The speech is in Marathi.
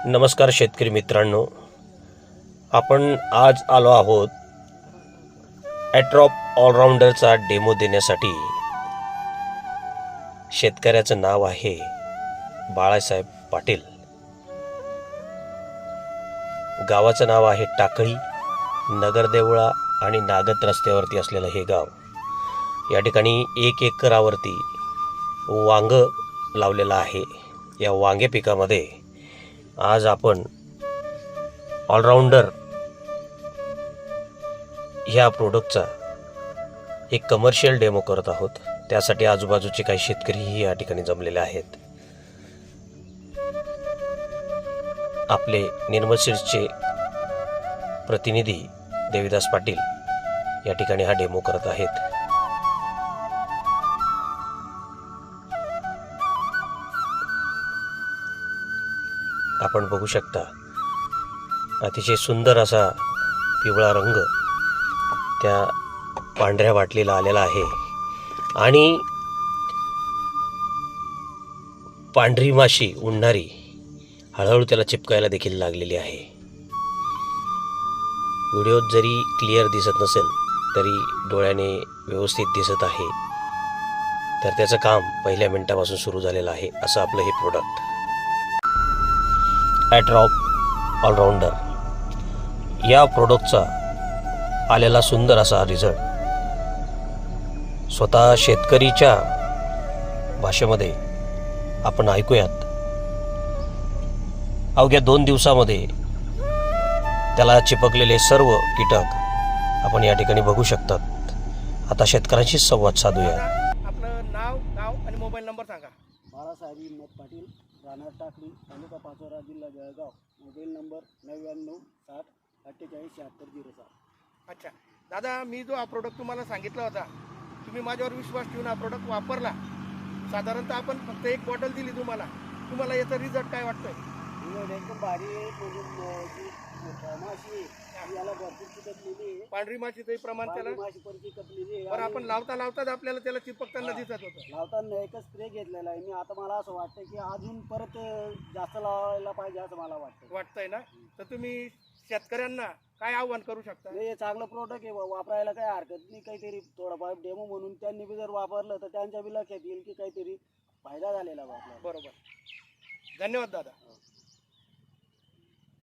नमस्कार शेतकरी मित्रांनो, आपण आज आलो आहोत ॲट्रॉप ऑलराऊंडरचा डेमो देण्यासाठी। शेतकऱ्याचं नाव आहे बाळासाहेब पाटील, गावाचं नाव आहे टाकळी, नगरदेवळा आणि नागद रस्त्यावरती असलेलं हे गाव। या ठिकाणी 1 एकरावरती वांग लावलेलं आहे। या वांगे पिकामध्ये आज आपण ऑलराऊंडर ह्या प्रोडक्टचा एक कमर्शियल डेमो करत आहोत। त्यासाठी आजूबाजूचे काही शेतकरीही या ठिकाणी जमलेले आहेत। आपले निर्मल सीड्सचे प्रतिनिधी देविदास पाटील या ठिकाणी हा डेमो करत आहेत। आपण बघू शकता, अतिशय सुंदर असा पिवळा रंग त्या पांढऱ्या बाटलीला आलेला आहे आणि पांढरी माशी उडणारी हळूहळू त्याला चिपकायला देखील लागलेली आहे। व्हिडिओत जरी क्लिअर दिसत नसेल तरी डोळ्याने व्यवस्थित दिसत आहे। तर त्याचं काम पहिल्या मिनिटापासून सुरू झालेलं आहे। असं आपलं हे प्रोडक्ट ॲट्रॉप ऑलराऊंडर या प्रोडक्टचा आलेला सुंदर असा रिझल्ट स्वतः शेतकरीच्या भाषेमध्ये आपण ऐकूयात। अवघ्या 2 दिवसामध्ये त्याला चिपकलेले सर्व कीटक आपण या ठिकाणी बघू शकतात। आता शेतकऱ्यांशी संवाद साधूया। आपलं नाव, गाव आणि मोबाईल नंबर सांगा। बाळासाहेब हिम्मत पाटील, राहणार टाकळी, तालुका पाचोरा, जिल्हा जळगाव। Mobile number 99 60 48 76 07। अच्छा दादा, मी जो हा प्रोडक्ट तुम्हाला सांगितला होता, तुम्ही माझ्यावर विश्वास ठेवून हा प्रोडक्ट वापरला। साधारणतः आपण फक्त 1 बॉटल दिली तुम्हाला याचा रिझल्ट काय वाटतोय? एकदम भारी आहे। माशी याला भरपूर चिकटलेली आहे, पांढरी माशीचंही प्रमाण त्याला, माशी पण चिकटलेली आहे। पण आपण लावताच आपल्याला त्याला चिपकताना दिसत होतं। लावताना एकच स्प्रे घेतलेला आहे मी। आता मला असं वाटतं की अजून परत जास्त लावायला पाहिजे असं मला वाटतंय ना। तर तुम्ही शेतकऱ्यांना काय आव्हान करू शकता? हे चांगलं प्रोडक्ट आहे, वापरायला काही हरकत नाही। काहीतरी थोडंफार डेमो म्हणून त्यांनी बी जर वापरलं तर त्यांच्या बी लक्षात येईल की काहीतरी फायदा झालेला आपल्याला। बरोबर, धन्यवाद दादा।